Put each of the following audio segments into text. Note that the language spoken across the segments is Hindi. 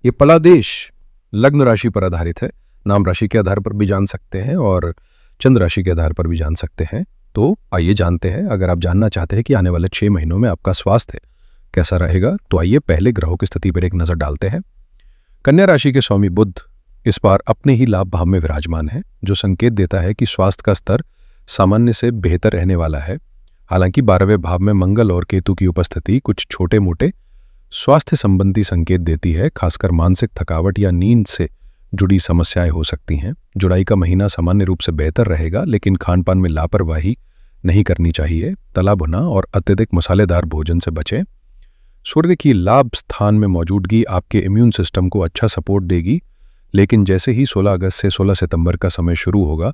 ये पलादेश लग्न राशि पर आधारित है। नाम राशि के आधार पर भी जान सकते हैं और चंद्र राशि के आधार पर भी जान सकते हैं। तो आइए जानते हैं। अगर आप जानना चाहते हैं कि आने वाले 6 महीनों में आपका स्वास्थ्य कैसा रहेगा, तो आइए पहले ग्रहों की स्थिति पर एक नजर डालते हैं। कन्या राशि के स्वामी बुध इस बार अपने ही लाभ भाव में विराजमान है, जो संकेत देता है कि स्वास्थ्य का स्तर सामान्य से बेहतर रहने वाला है। हालांकि 12वें भाव में मंगल और केतु की उपस्थिति कुछ छोटे मोटे स्वास्थ्य संबंधी संकेत देती है। खासकर मानसिक थकावट या नींद से जुड़ी समस्याएं हो सकती हैं। जुलाई का महीना सामान्य रूप से बेहतर रहेगा, लेकिन खानपान में लापरवाही नहीं करनी चाहिए। तला भुना और अत्यधिक मसालेदार भोजन से बचें। सूर्य की लाभ स्थान में मौजूदगी आपके इम्यून सिस्टम को अच्छा सपोर्ट देगी, लेकिन जैसे ही 16 अगस्त से 16 सितंबर का समय शुरू होगा,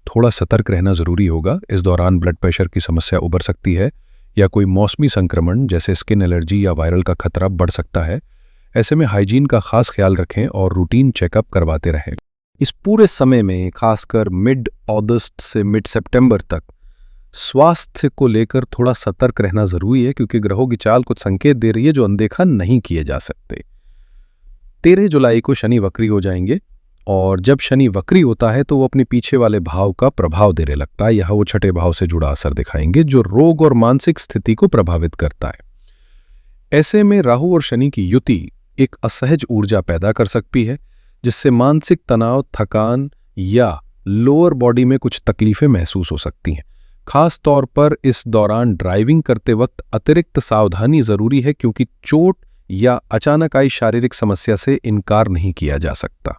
थोड़ा सतर्क रहना जरूरी होगा। इस दौरान ब्लड प्रेशर की समस्या उभर सकती है या कोई मौसमी संक्रमण जैसे स्किन एलर्जी या वायरल का खतरा बढ़ सकता है। ऐसे में हाइजीन का खास ख्याल रखें और रूटीन चेकअप करवाते रहें। इस पूरे समय में खासकर मिड अगस्त से मिड सितंबर तक स्वास्थ्य को लेकर थोड़ा सतर्क रहना जरूरी है, क्योंकि ग्रहों की चाल कुछ संकेत दे रही है जो अनदेखा नहीं किए जा सकते। 13 जुलाई को शनि वक्री हो जाएंगे, और जब शनि वक्री होता है तो वो अपने पीछे वाले भाव का प्रभाव देने लगता है। यह वो छठे भाव से जुड़ा असर दिखाएंगे जो रोग और मानसिक स्थिति को प्रभावित करता है। ऐसे में राहु और शनि की युति एक असहज ऊर्जा पैदा कर सकती है, जिससे मानसिक तनाव, थकान या लोअर बॉडी में कुछ तकलीफें महसूस हो सकती हैं। खास तौर पर इस दौरान ड्राइविंग करते वक्त अतिरिक्त सावधानी जरूरी है, क्योंकि चोट या अचानक आई शारीरिक समस्या से इनकार नहीं किया जा सकता।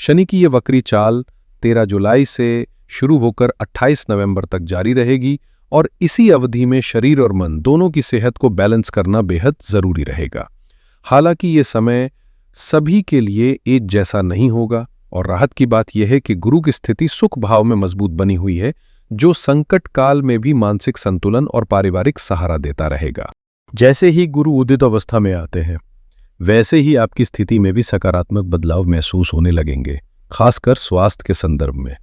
शनि की ये वक्री चाल 13 जुलाई से शुरू होकर 28 नवंबर तक जारी रहेगी, और इसी अवधि में शरीर और मन दोनों की सेहत को बैलेंस करना बेहद जरूरी रहेगा। हालांकि ये समय सभी के लिए एक जैसा नहीं होगा, और राहत की बात यह है कि गुरु की स्थिति सुख भाव में मजबूत बनी हुई है, जो संकट काल में भी मानसिक संतुलन और पारिवारिक सहारा देता रहेगा। जैसे ही गुरु उदित अवस्था में आते हैं, वैसे ही आपकी स्थिति में भी सकारात्मक बदलाव महसूस होने लगेंगे, खासकर स्वास्थ्य के संदर्भ में।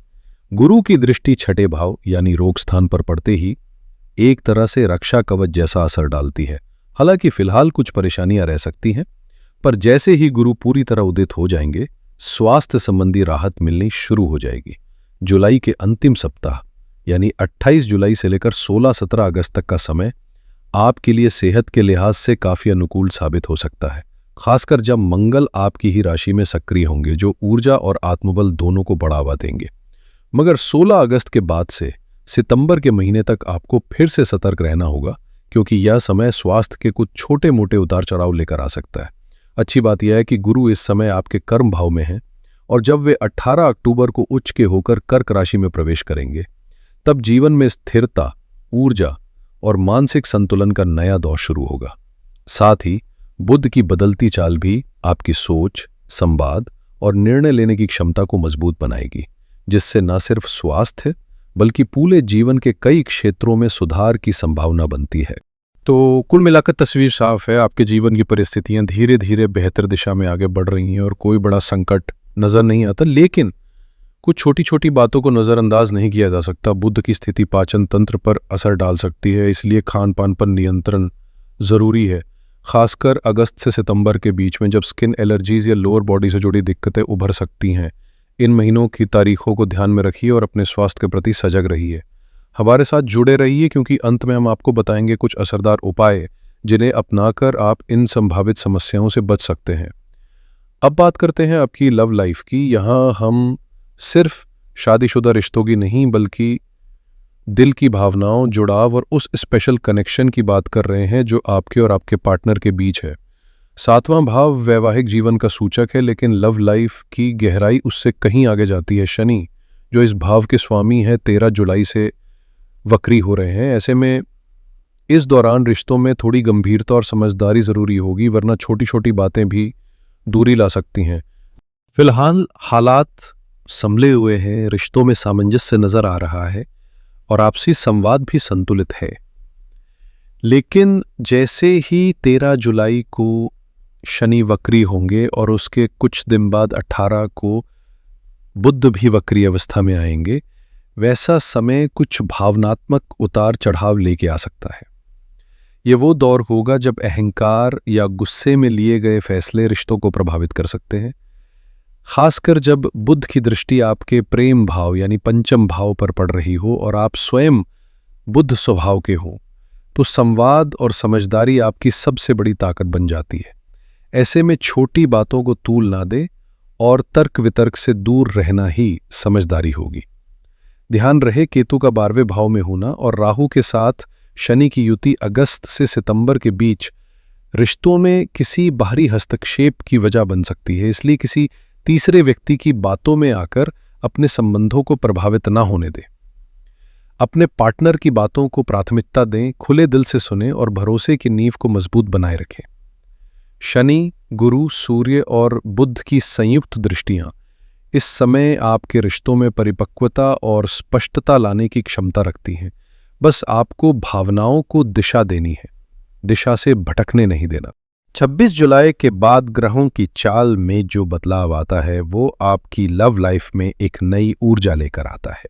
गुरु की दृष्टि छठे भाव यानी रोग स्थान पर पड़ते ही एक तरह से रक्षा कवच जैसा असर डालती है। हालांकि फिलहाल कुछ परेशानियां रह सकती हैं, पर जैसे ही गुरु पूरी तरह उदित हो जाएंगे, स्वास्थ्य संबंधी राहत मिलनी शुरू हो जाएगी। जुलाई के अंतिम सप्ताह यानी 28 जुलाई से लेकर 16-17 अगस्त तक का समय आपके लिए सेहत के लिहाज से काफी अनुकूल साबित हो सकता है, खासकर जब मंगल आपकी ही राशि में सक्रिय होंगे, जो ऊर्जा और आत्मबल दोनों को बढ़ावा देंगे। मगर 16 अगस्त के बाद से सितंबर के महीने तक आपको फिर से सतर्क रहना होगा, क्योंकि यह समय स्वास्थ्य के कुछ छोटे मोटे उतार चढ़ाव लेकर आ सकता है। अच्छी बात यह है कि गुरु इस समय आपके कर्म भाव में हैं, और जब वे 18 अक्टूबर को उच्च के होकर कर्क राशि में प्रवेश करेंगे, तब जीवन में स्थिरता, ऊर्जा और मानसिक संतुलन का नया दौर शुरू होगा। साथ ही बुध की बदलती चाल भी आपकी सोच, संवाद और निर्णय लेने की क्षमता को मजबूत बनाएगी, जिससे न सिर्फ स्वास्थ्य बल्कि पूरे जीवन के कई क्षेत्रों में सुधार की संभावना बनती है। तो कुल मिलाकर तस्वीर साफ है। आपके जीवन की परिस्थितियां धीरे धीरे बेहतर दिशा में आगे बढ़ रही हैं और कोई बड़ा संकट नजर नहीं आता, लेकिन कुछ छोटी छोटी बातों को नज़रअंदाज नहीं किया जा सकता। बुध की स्थिति पाचन तंत्र पर असर डाल सकती है, इसलिए खान पान पर नियंत्रण ज़रूरी है, खासकर अगस्त से सितंबर के बीच में, जब स्किन एलर्जीज या लोअर बॉडी से जुड़ी दिक्कतें उभर सकती हैं। इन महीनों की तारीखों को ध्यान में रखिए और अपने स्वास्थ्य के प्रति सजग रहिए। हमारे साथ जुड़े रहिए, क्योंकि अंत में हम आपको बताएंगे कुछ असरदार उपाय जिन्हें अपनाकर आप इन संभावित समस्याओं से बच सकते हैं। अब बात करते हैं आपकी लव लाइफ की। यहाँ हम सिर्फ शादीशुदा रिश्तों की नहीं, बल्कि दिल की भावनाओं, जुड़ाव और उस स्पेशल कनेक्शन की बात कर रहे हैं जो आपके और आपके पार्टनर के बीच है। 7वां भाव वैवाहिक जीवन का सूचक है, लेकिन लव लाइफ की गहराई उससे कहीं आगे जाती है। शनि, जो इस भाव के स्वामी हैं, 13 जुलाई से वक्री हो रहे हैं। ऐसे में इस दौरान रिश्तों में थोड़ी गंभीरता और समझदारी जरूरी होगी, वरना छोटी छोटी बातें भी दूरी ला सकती हैं। फिलहाल हालात संभले हुए हैं, रिश्तों में सामंजस्य नजर आ रहा है और आपसी संवाद भी संतुलित है। लेकिन जैसे ही 13 जुलाई को शनि वक्री होंगे और उसके कुछ दिन बाद 18 को बुध भी वक्री अवस्था में आएंगे, वैसा समय कुछ भावनात्मक उतार चढ़ाव लेके आ सकता है। ये वो दौर होगा जब अहंकार या गुस्से में लिए गए फैसले रिश्तों को प्रभावित कर सकते हैं। खासकर जब बुध की दृष्टि आपके प्रेम भाव यानी पंचम भाव पर पड़ रही हो और आप स्वयं बुध स्वभाव के हों, तो संवाद और समझदारी आपकी सबसे बड़ी ताकत बन जाती है। ऐसे में छोटी बातों को तूल ना दे और तर्क वितर्क से दूर रहना ही समझदारी होगी। ध्यान रहे, केतु का 12वें भाव में होना और राहु के साथ शनि की युति अगस्त से सितंबर के बीच रिश्तों में किसी बाहरी हस्तक्षेप की वजह बन सकती है। इसलिए किसी तीसरे व्यक्ति की बातों में आकर अपने संबंधों को प्रभावित ना होने दें। अपने पार्टनर की बातों को प्राथमिकता दें, खुले दिल से सुनें और भरोसे की नींव को मजबूत बनाए रखें। शनि, गुरु, सूर्य और बुध की संयुक्त दृष्टियां इस समय आपके रिश्तों में परिपक्वता और स्पष्टता लाने की क्षमता रखती हैं। बस आपको भावनाओं को दिशा देनी है, दिशा से भटकने नहीं देना। 26 जुलाई के बाद ग्रहों की चाल में जो बदलाव आता है वो आपकी लव लाइफ में एक नई ऊर्जा लेकर आता है।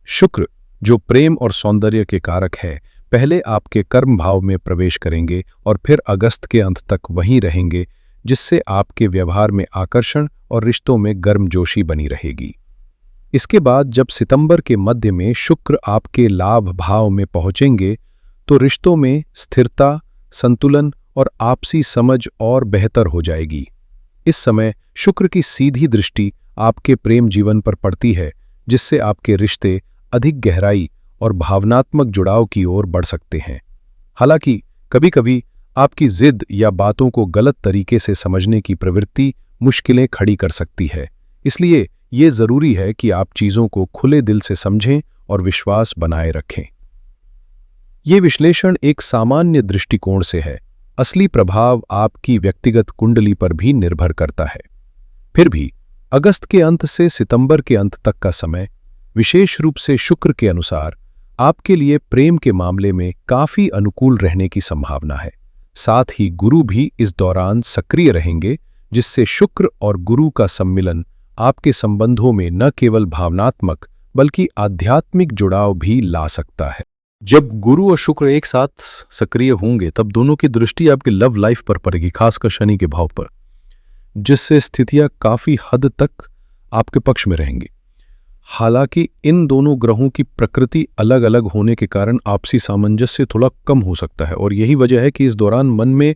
शुक्र, जो प्रेम और सौंदर्य के कारक है, पहले आपके कर्म भाव में प्रवेश करेंगे और फिर अगस्त के अंत तक वहीं रहेंगे, जिससे आपके व्यवहार में आकर्षण और रिश्तों में गर्मजोशी बनी रहेगी। इसके बाद जब सितंबर के मध्य में शुक्र आपके लाभ भाव में पहुंचेंगे, तो रिश्तों में स्थिरता, संतुलन और आपसी समझ और बेहतर हो जाएगी। इस समय शुक्र की सीधी दृष्टि आपके प्रेम जीवन पर पड़ती है, जिससे आपके रिश्ते अधिक गहराई और भावनात्मक जुड़ाव की ओर बढ़ सकते हैं। हालांकि कभी-कभी आपकी जिद या बातों को गलत तरीके से समझने की प्रवृत्ति मुश्किलें खड़ी कर सकती है। इसलिए ये जरूरी है कि आप चीजों को खुले दिल से समझें और विश्वास बनाए रखें। ये विश्लेषण एक सामान्य दृष्टिकोण से है। असली प्रभाव आपकी व्यक्तिगत कुंडली पर भी निर्भर करता है। फिर भी अगस्त के अंत से सितंबर के अंत तक का समय विशेष रूप से शुक्र के अनुसार आपके लिए प्रेम के मामले में काफी अनुकूल रहने की संभावना है। साथ ही गुरु भी इस दौरान सक्रिय रहेंगे, जिससे शुक्र और गुरु का सम्मिलन आपके संबंधों में न केवल भावनात्मक बल्कि आध्यात्मिक जुड़ाव भी ला सकता है। जब गुरु और शुक्र एक साथ सक्रिय होंगे, तब दोनों की दृष्टि आपकी लव लाइफ पर पड़ेगी, खासकर शनि के भाव पर, जिससे स्थितियां काफी हद तक आपके पक्ष में रहेंगी। हालांकि इन दोनों ग्रहों की प्रकृति अलग अलग होने के कारण आपसी सामंजस्य थोड़ा कम हो सकता है, और यही वजह है कि इस दौरान मन में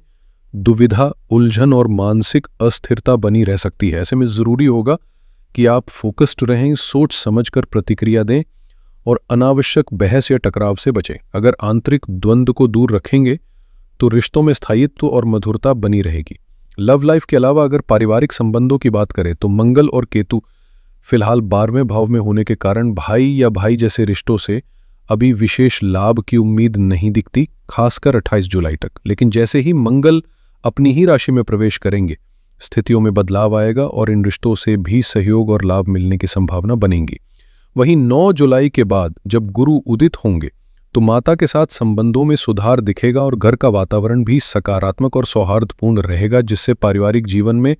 दुविधा, उलझन और मानसिक अस्थिरता बनी रह सकती है। ऐसे में जरूरी होगा कि आप फोकस्ड रहें, सोच समझकर प्रतिक्रिया दें और अनावश्यक बहस या टकराव से बचें। अगर आंतरिक द्वंद्व को दूर रखेंगे तो रिश्तों में स्थायित्व और मधुरता बनी रहेगी। लव लाइफ के अलावा अगर पारिवारिक संबंधों की बात करें तो मंगल और केतु फिलहाल 12वें भाव में होने के कारण भाई या भाई जैसे रिश्तों से अभी विशेष लाभ की उम्मीद नहीं दिखती, खासकर 28 जुलाई तक। लेकिन जैसे ही मंगल अपनी ही राशि में प्रवेश करेंगे, स्थितियों में बदलाव आएगा और इन रिश्तों से भी सहयोग और लाभ मिलने की संभावना बनेगी। वहीं 9 जुलाई के बाद जब गुरु उदित होंगे, तो माता के साथ संबंधों में सुधार दिखेगा और घर का वातावरण भी सकारात्मक और सौहार्दपूर्ण रहेगा, जिससे पारिवारिक जीवन में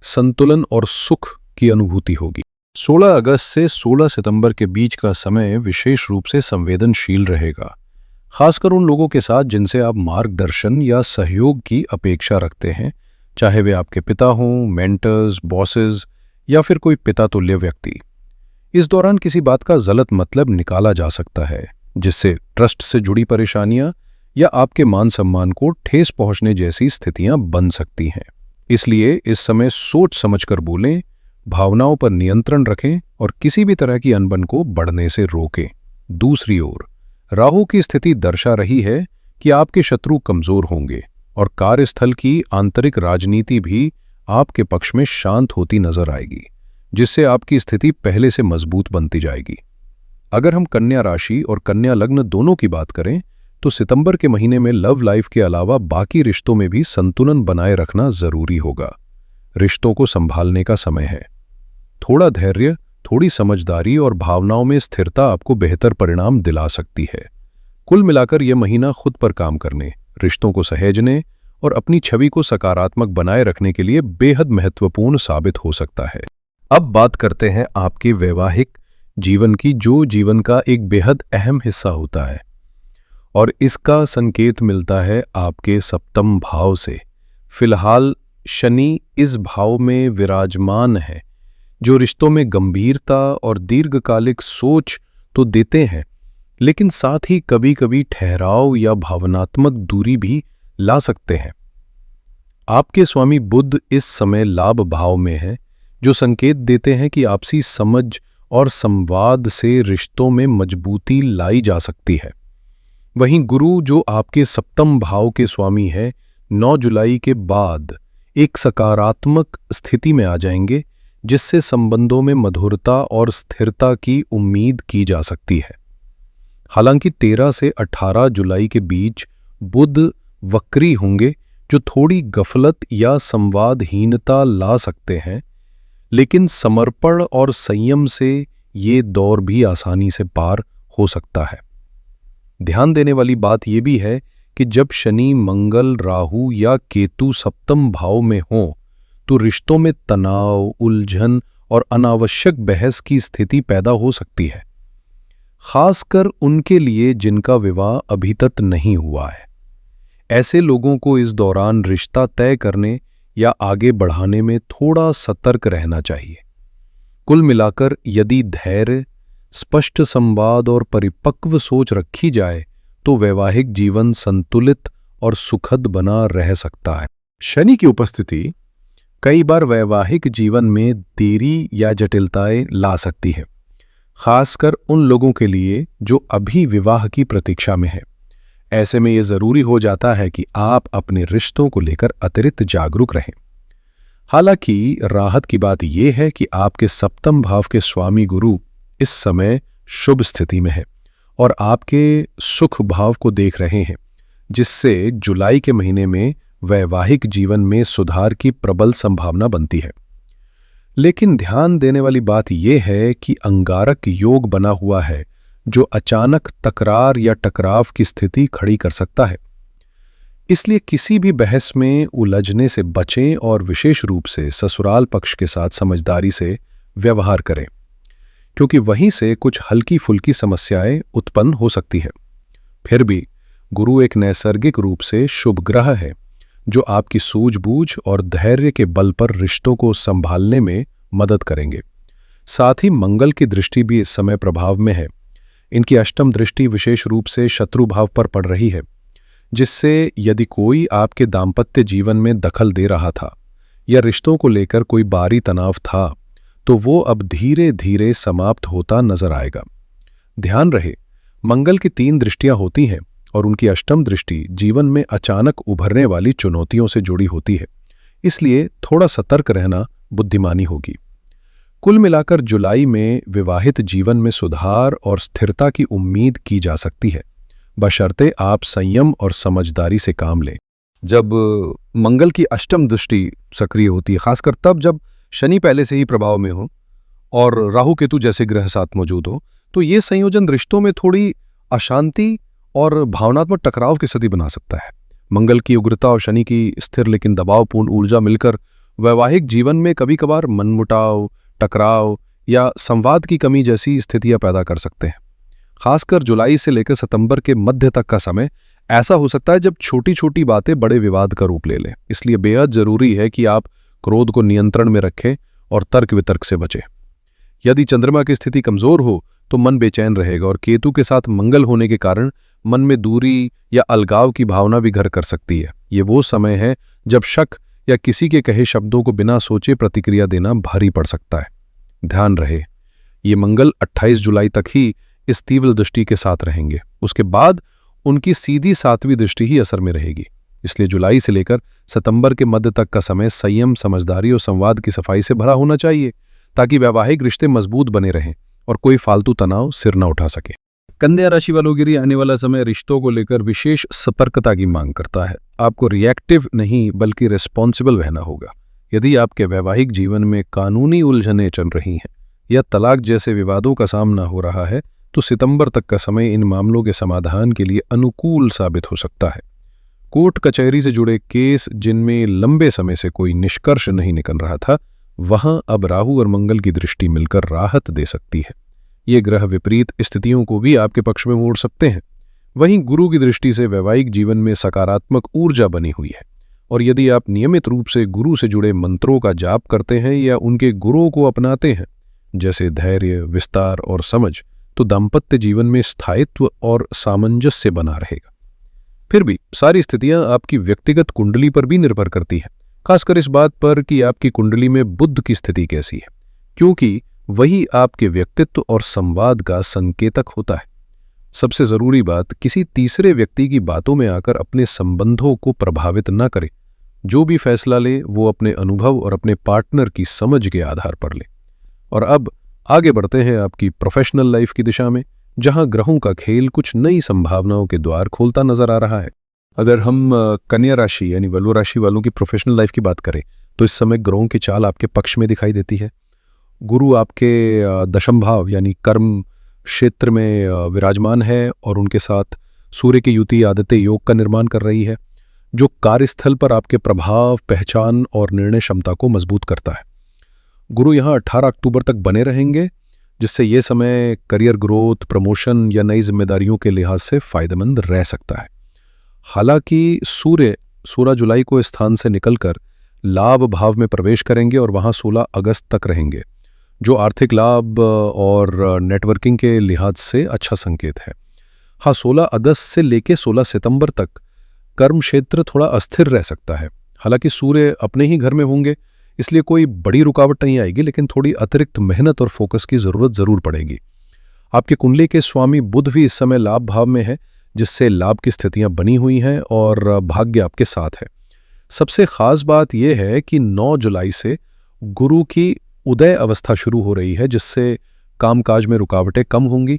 संतुलन और सुख की अनुभूति होगी। 16 अगस्त से 16 सितंबर के बीच का समय विशेष रूप से संवेदनशील रहेगा, खासकर उन लोगों के साथ जिनसे आप मार्गदर्शन या सहयोग की अपेक्षा रखते हैं, चाहे वे आपके पिता हों, मेंटर्स, बॉसेस या फिर कोई पिता तुल्य व्यक्ति। इस दौरान किसी बात का गलत मतलब निकाला जा सकता है, जिससे ट्रस्ट से जुड़ी परेशानियां या आपके मान सम्मान को ठेस पहुंचने जैसी स्थितियां बन सकती हैं। इसलिए इस समय सोच समझकर बोलें, भावनाओं पर नियंत्रण रखें और किसी भी तरह की अनबन को बढ़ने से रोकें। दूसरी ओर राहु की स्थिति दर्शा रही है कि आपके शत्रु कमजोर होंगे और कार्यस्थल की आंतरिक राजनीति भी आपके पक्ष में शांत होती नजर आएगी, जिससे आपकी स्थिति पहले से मजबूत बनती जाएगी। अगर हम कन्या राशि और कन्या लग्न दोनों की बात करें तो सितंबर के महीने में लव लाइफ के अलावा बाकी रिश्तों में भी संतुलन बनाए रखना जरूरी होगा। रिश्तों को संभालने का समय है। थोड़ा धैर्य, थोड़ी समझदारी और भावनाओं में स्थिरता आपको बेहतर परिणाम दिला सकती है। कुल मिलाकर यह महीना खुद पर काम करने, रिश्तों को सहेजने और अपनी छवि को सकारात्मक बनाए रखने के लिए बेहद महत्वपूर्ण साबित हो सकता है। अब बात करते हैं आपके वैवाहिक जीवन की, जो जीवन का एक बेहद अहम हिस्सा होता है और इसका संकेत मिलता है आपके सप्तम भाव से। फिलहाल शनि इस भाव में विराजमान है, जो रिश्तों में गंभीरता और दीर्घकालिक सोच तो देते हैं, लेकिन साथ ही कभी कभी ठहराव या भावनात्मक दूरी भी ला सकते हैं। आपके स्वामी बुध इस समय लाभ भाव में है, जो संकेत देते हैं कि आपसी समझ और संवाद से रिश्तों में मजबूती लाई जा सकती है। वहीं गुरु, जो आपके सप्तम भाव के स्वामी है, 9 जुलाई के बाद एक सकारात्मक स्थिति में आ जाएंगे, जिससे संबंधों में मधुरता और स्थिरता की उम्मीद की जा सकती है। हालांकि 13 से 18 जुलाई के बीच बुध वक्री होंगे, जो थोड़ी गफलत या संवादहीनता ला सकते हैं, लेकिन समर्पण और संयम से ये दौर भी आसानी से पार हो सकता है। ध्यान देने वाली बात यह भी है कि जब शनि, मंगल, राहु या केतु सप्तम भाव में हो, तो रिश्तों में तनाव, उलझन और अनावश्यक बहस की स्थिति पैदा हो सकती है, खासकर उनके लिए जिनका विवाह अभी तक नहीं हुआ है। ऐसे लोगों को इस दौरान रिश्ता तय करने या आगे बढ़ाने में थोड़ा सतर्क रहना चाहिए। कुल मिलाकर यदि धैर्य, स्पष्ट संवाद और परिपक्व सोच रखी जाए, तो वैवाहिक जीवन संतुलित और सुखद बना रह सकता है। शनि की उपस्थिति कई बार वैवाहिक जीवन में देरी या जटिलताएं ला सकती है, खासकर उन लोगों के लिए जो अभी विवाह की प्रतीक्षा में है। ऐसे में यह जरूरी हो जाता है कि आप अपने रिश्तों को लेकर अतिरिक्त जागरूक रहें। हालांकि राहत की बात यह है कि आपके सप्तम भाव के स्वामी गुरु इस समय शुभ स्थिति में है और आपके सुख भाव को देख रहे हैं, जिससे जुलाई के महीने में वैवाहिक जीवन में सुधार की प्रबल संभावना बनती है। लेकिन ध्यान देने वाली बात यह है कि अंगारक योग बना हुआ है, जो अचानक तकरार या टकराव की स्थिति खड़ी कर सकता है। इसलिए किसी भी बहस में उलझने से बचें और विशेष रूप से ससुराल पक्ष के साथ समझदारी से व्यवहार करें, क्योंकि वहीं से कुछ हल्की फुल्की समस्याएं उत्पन्न हो सकती है। फिर भी गुरु एक नैसर्गिक रूप से शुभ ग्रह है, जो आपकी सूझबूझ और धैर्य के बल पर रिश्तों को संभालने में मदद करेंगे। साथ ही मंगल की दृष्टि भी इस समय प्रभाव में है। इनकी अष्टम दृष्टि विशेष रूप से शत्रु भाव पर पड़ रही है, जिससे यदि कोई आपके दाम्पत्य जीवन में दखल दे रहा था या रिश्तों को लेकर कोई बाहरी तनाव था, तो वो अब धीरे धीरे समाप्त होता नजर आएगा। ध्यान रहे, मंगल की 3 दृष्टियां होती हैं और उनकी अष्टम दृष्टि जीवन में अचानक उभरने वाली चुनौतियों से जुड़ी होती है, इसलिए थोड़ा सतर्क रहना बुद्धिमानी होगी। कुल मिलाकर जुलाई में विवाहित जीवन में सुधार और स्थिरता की उम्मीद की जा सकती है, बशर्ते आप संयम और समझदारी से काम लें। जब मंगल की अष्टम दृष्टि सक्रिय होती है, खासकर तब जब शनि पहले से ही प्रभाव में हो और राहु केतु जैसे ग्रह साथ मौजूद हो, तो ये संयोजन रिश्तों में थोड़ी अशांति और भावनात्मक टकराव की स्थिति बना सकता है। मंगल की उग्रता और शनि की स्थिर लेकिन दबावपूर्ण ऊर्जा मिलकर वैवाहिक जीवन में कभी कभार मनमुटाव, टकराव या संवाद की कमी जैसी स्थितियां पैदा कर सकते हैं। खासकर जुलाई से लेकर सितंबर के मध्य तक का समय ऐसा हो सकता है जब छोटी छोटी बातें बड़े विवाद का रूप ले लें। इसलिए बेहद जरूरी है कि आप क्रोध को नियंत्रण में रखें और तर्क वितर्क से बचें। यदि चंद्रमा की स्थिति कमजोर हो तो मन बेचैन रहेगा और केतु के साथ मंगल होने के कारण मन में दूरी या अलगाव की भावना भी घर कर सकती है। ये वो समय है जब शक या किसी के कहे शब्दों को बिना सोचे प्रतिक्रिया देना भारी पड़ सकता है। ध्यान रहे, ये मंगल 28 जुलाई तक ही इस तीव्र दृष्टि के साथ रहेंगे। उसके बाद उनकी सीधी 7वीं दृष्टि ही असर में रहेगी। इसलिए जुलाई से लेकर सितंबर के मध्य तक का समय संयम, समझदारी और संवाद की सफाई से भरा होना चाहिए, ताकि वैवाहिक रिश्ते मजबूत बने रहें और कोई फालतू तनाव सिर न उठा सके। कन्या राशि वालों के लिए आने वाला समय रिश्तों को लेकर विशेष सतर्कता की मांग करता है। आपको रिएक्टिव नहीं बल्कि रिस्पॉन्सिबल रहना होगा। यदि आपके वैवाहिक जीवन में कानूनी उलझनें चल रही हैं या तलाक जैसे विवादों का सामना हो रहा है, तो सितंबर तक का समय इन मामलों के समाधान के लिए अनुकूल साबित हो सकता है। कोर्ट कचहरी से जुड़े केस जिनमें लंबे समय से कोई निष्कर्ष नहीं निकल रहा था, वहां अब राहु और मंगल की दृष्टि मिलकर राहत दे सकती है। ये ग्रह विपरीत स्थितियों को भी आपके पक्ष में मोड़ सकते हैं। वहीं गुरु की दृष्टि से वैवाहिक जीवन में सकारात्मक ऊर्जा बनी हुई है, और यदि आप नियमित रूप से गुरु से जुड़े मंत्रों का जाप करते हैं या उनके गुरों को अपनाते हैं, जैसे धैर्य, विस्तार और समझ, तो दाम्पत्य जीवन में स्थायित्व और सामंजस्य बना रहेगा। फिर भी सारी स्थितियां आपकी व्यक्तिगत कुंडली पर भी निर्भर करती हैं, खासकर इस बात पर कि आपकी कुंडली में बुध की स्थिति कैसी है, क्योंकि वही आपके व्यक्तित्व और संवाद का संकेतक होता है। सबसे जरूरी बात, किसी तीसरे व्यक्ति की बातों में आकर अपने संबंधों को प्रभावित न करें। जो भी फैसला ले वो अपने अनुभव और अपने पार्टनर की समझ के आधार पर ले। और अब आगे बढ़ते हैं आपकी प्रोफेशनल लाइफ की दिशा में, जहां ग्रहों का खेल कुछ नई संभावनाओं के द्वार खोलता नजर आ रहा है। अगर हम कन्या राशि यानी वल्लू राशि वालों की प्रोफेशनल लाइफ की बात करें तो इस समय ग्रहों की चाल आपके पक्ष में दिखाई देती है। गुरु आपके दशम भाव यानी कर्म क्षेत्र में विराजमान है और उनके साथ सूर्य की युति आदित्य योग का निर्माण कर रही है, जो कार्यस्थल पर आपके प्रभाव, पहचान और निर्णय क्षमता को मजबूत करता है। गुरु यहाँ 18 अक्टूबर तक बने रहेंगे, जिससे ये समय करियर ग्रोथ, प्रमोशन या नई जिम्मेदारियों के लिहाज से फायदेमंद रह सकता है। हालांकि सूर्य 16 जुलाई को इस स्थान से निकलकर लाभ भाव में प्रवेश करेंगे और वहां 16 अगस्त तक रहेंगे, जो आर्थिक लाभ और नेटवर्किंग के लिहाज से अच्छा संकेत है। हाँ, 16 अगस्त से लेकर 16 सितंबर तक कर्म क्षेत्र थोड़ा अस्थिर रह सकता है। हालांकि सूर्य अपने ही घर में होंगे, इसलिए कोई बड़ी रुकावट नहीं आएगी, लेकिन थोड़ी अतिरिक्त मेहनत और फोकस की जरूरत जरूर पड़ेगी। आपके कुंडली के स्वामी बुध भी इस समय लाभ भाव में है, जिससे लाभ की स्थितियां बनी हुई हैं और भाग्य आपके साथ है। सबसे खास बात यह है कि 9 जुलाई से गुरु की उदय अवस्था शुरू हो रही है, जिससे कामकाज में रुकावटें कम होंगी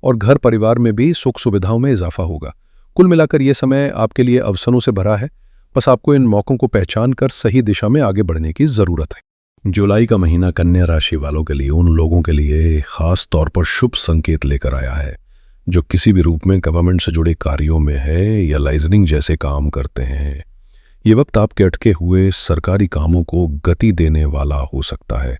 और घर परिवार में भी सुख सुविधाओं में इजाफा होगा। कुल मिलाकर यह समय आपके लिए अवसरों से भरा है, बस आपको इन मौकों को पहचान कर सही दिशा में आगे बढ़ने की जरूरत है। जुलाई का महीना कन्या राशि वालों के लिए उन लोगों के लिए खास तौर पर शुभ संकेत लेकर आया है जो किसी भी रूप में गवर्नमेंट से जुड़े कार्यों में है या लाइजनिंग जैसे काम करते हैं। ये वक्त आपके अटके हुए सरकारी कामों को गति देने वाला हो सकता है।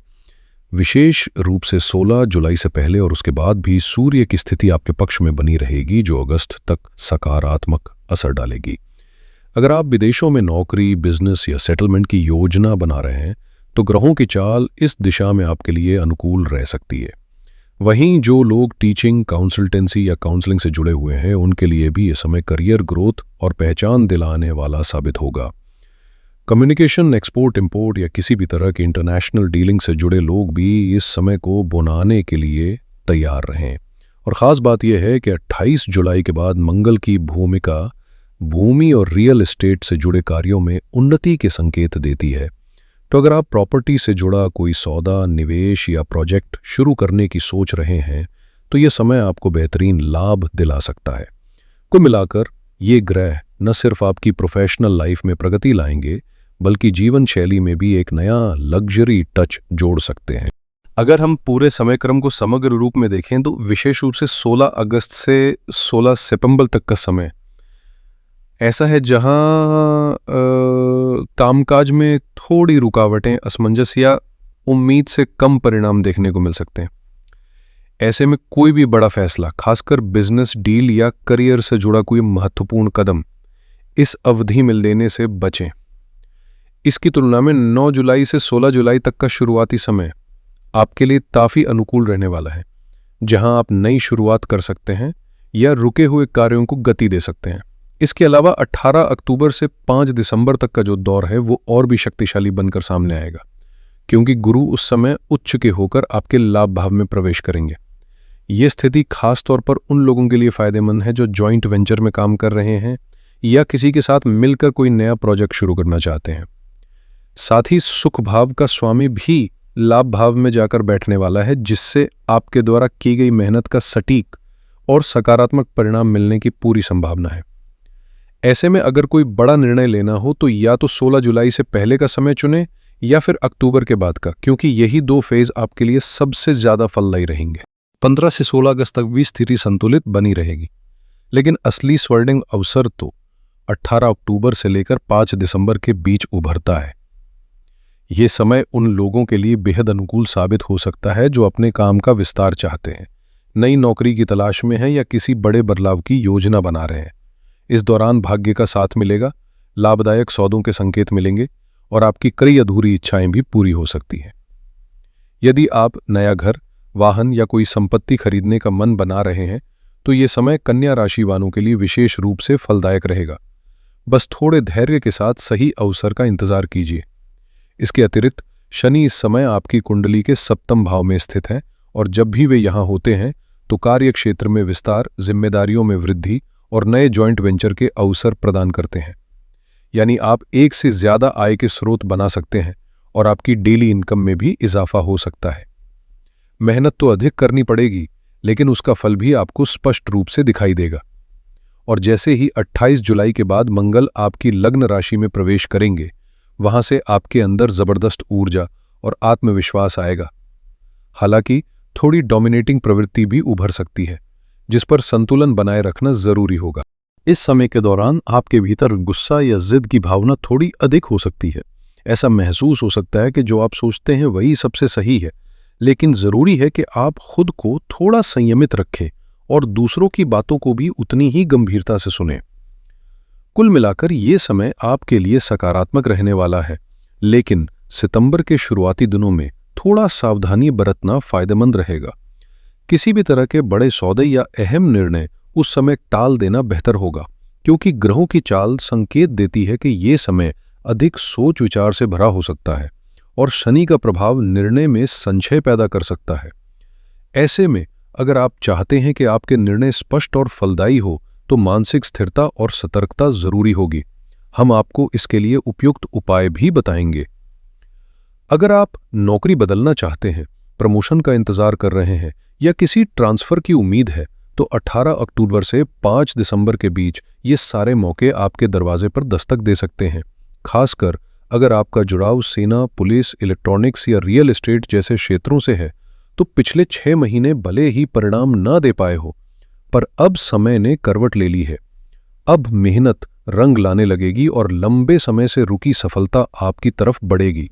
विशेष रूप से 16 जुलाई से पहले और उसके बाद भी सूर्य की स्थिति आपके पक्ष में बनी रहेगी, जो अगस्त तक सकारात्मक असर डालेगी। अगर आप विदेशों में नौकरी, बिजनेस या सेटलमेंट की योजना बना रहे हैं तो ग्रहों की चाल इस दिशा में आपके लिए अनुकूल रह सकती है। वहीं जो लोग टीचिंग, काउंसल्टेंसी या काउंसलिंग से जुड़े हुए हैं, उनके लिए भी ये समय करियर ग्रोथ और पहचान दिलाने वाला साबित होगा। कम्युनिकेशन, एक्सपोर्ट, इंपोर्ट या किसी भी तरह की इंटरनेशनल डीलिंग से जुड़े लोग भी इस समय को बनाने के लिए तैयार रहें। और ख़ास बात यह है कि 28 जुलाई के बाद मंगल की भूमिका भूमि और रियल एस्टेट से जुड़े कार्यों में उन्नति के संकेत देती है। तो अगर आप प्रॉपर्टी से जुड़ा कोई सौदा, निवेश या प्रोजेक्ट शुरू करने की सोच रहे हैं तो यह समय आपको बेहतरीन लाभ दिला सकता है। कुल मिलाकर ये ग्रह न सिर्फ आपकी प्रोफेशनल लाइफ में प्रगति लाएंगे, बल्कि जीवन शैली में भी एक नया लग्जरी टच जोड़ सकते हैं। अगर हम पूरे समय क्रम को समग्र रूप में देखें तो विशेष रूप से 16 अगस्त से 16 सितंबर तक का समय ऐसा है जहां कामकाज में थोड़ी रुकावटें, असमंजस या उम्मीद से कम परिणाम देखने को मिल सकते हैं। ऐसे में कोई भी बड़ा फैसला, खासकर बिजनेस डील या करियर से जुड़ा कोई महत्वपूर्ण कदम, इस अवधि में लेने से बचें। इसकी तुलना में 9 जुलाई से 16 जुलाई तक का शुरुआती समय आपके लिए काफ़ी अनुकूल रहने वाला है, जहां आप नई शुरुआत कर सकते हैं या रुके हुए कार्यों को गति दे सकते हैं। इसके अलावा 18 अक्टूबर से 5 दिसंबर तक का जो दौर है वो और भी शक्तिशाली बनकर सामने आएगा, क्योंकि गुरु उस समय उच्च के होकर आपके लाभ भाव में प्रवेश करेंगे। ये स्थिति खास तौर पर उन लोगों के लिए फायदेमंद है जो जॉइंट वेंचर में काम कर रहे हैं या किसी के साथ मिलकर कोई नया प्रोजेक्ट शुरू करना चाहते हैं। साथ ही सुख भाव का स्वामी भी लाभ भाव में जाकर बैठने वाला है, जिससे आपके द्वारा की गई मेहनत का सटीक और सकारात्मक परिणाम मिलने की पूरी संभावना है। ऐसे में अगर कोई बड़ा निर्णय लेना हो तो या तो 16 जुलाई से पहले का समय चुनें या फिर अक्टूबर के बाद का, क्योंकि यही 2 फेज आपके लिए सबसे ज्यादा फलदायी रहेंगे। 15 से 16 अगस्त तक भी स्थिति संतुलित बनी रहेगी, लेकिन असली स्वर्णिम अवसर तो 18 अक्टूबर से लेकर 5 दिसंबर के बीच उभरता है। ये समय उन लोगों के लिए बेहद अनुकूल साबित हो सकता है जो अपने काम का विस्तार चाहते हैं नई नौकरी की तलाश में हैं या किसी बड़े बदलाव की योजना बना रहे हैं। इस दौरान भाग्य का साथ मिलेगा, लाभदायक सौदों के संकेत मिलेंगे और आपकी कई अधूरी इच्छाएं भी पूरी हो सकती हैं। यदि आप नया घर, वाहन या कोई संपत्ति खरीदने का मन बना रहे हैं तो ये समय कन्या राशि वालों के लिए विशेष रूप से फलदायक रहेगा। बस थोड़े धैर्य के साथ सही अवसर का इंतजार कीजिए। इसके अतिरिक्त शनि इस समय आपकी कुंडली के सप्तम भाव में स्थित हैं और जब भी वे यहाँ होते हैं तो कार्य क्षेत्र में विस्तार, जिम्मेदारियों में वृद्धि और नए जॉइंट वेंचर के अवसर प्रदान करते हैं। यानी आप एक से ज्यादा आय के स्रोत बना सकते हैं और आपकी डेली इनकम में भी इजाफा हो सकता है। मेहनत तो अधिक करनी पड़ेगी, लेकिन उसका फल भी आपको स्पष्ट रूप से दिखाई देगा। और जैसे ही 28 जुलाई के बाद मंगल आपकी लग्न राशि में प्रवेश करेंगे, वहां से आपके अंदर जबरदस्त ऊर्जा और आत्मविश्वास आएगा। हालांकि थोड़ी डोमिनेटिंग प्रवृत्ति भी उभर सकती है, जिस पर संतुलन बनाए रखना जरूरी होगा। इस समय के दौरान आपके भीतर गुस्सा या जिद की भावना थोड़ी अधिक हो सकती है। ऐसा महसूस हो सकता है कि जो आप सोचते हैं वही सबसे सही है, लेकिन जरूरी है कि आप खुद को थोड़ा संयमित रखें और दूसरों की बातों को भी उतनी ही गंभीरता से सुनें। कुल मिलाकर ये समय आपके लिए सकारात्मक रहने वाला है, लेकिन सितंबर के शुरुआती दिनों में थोड़ा सावधानी बरतना फायदेमंद रहेगा। किसी भी तरह के बड़े सौदे या अहम निर्णय उस समय टाल देना बेहतर होगा, क्योंकि ग्रहों की चाल संकेत देती है कि ये समय अधिक सोच विचार से भरा हो सकता है और शनि का प्रभाव निर्णय में संशय पैदा कर सकता है। ऐसे में अगर आप चाहते हैं कि आपके निर्णय स्पष्ट और फलदायी हो तो मानसिक स्थिरता और सतर्कता जरूरी होगी। हम आपको इसके लिए उपयुक्त उपाय भी बताएंगे। अगर आप नौकरी बदलना चाहते हैं, प्रमोशन का इंतजार कर रहे हैं या किसी ट्रांसफर की उम्मीद है, तो 18 अक्टूबर से 5 दिसंबर के बीच ये सारे मौके आपके दरवाजे पर दस्तक दे सकते हैं। खासकर अगर आपका जुड़ाव सेना, पुलिस, इलेक्ट्रॉनिक्स या रियल एस्टेट जैसे क्षेत्रों से है, तो पिछले 6 महीने भले ही परिणाम न दे पाए हो, पर अब समय ने करवट ले ली है। अब मेहनत रंग लाने लगेगी और लंबे समय से रुकी सफलता आपकी तरफ बढ़ेगी।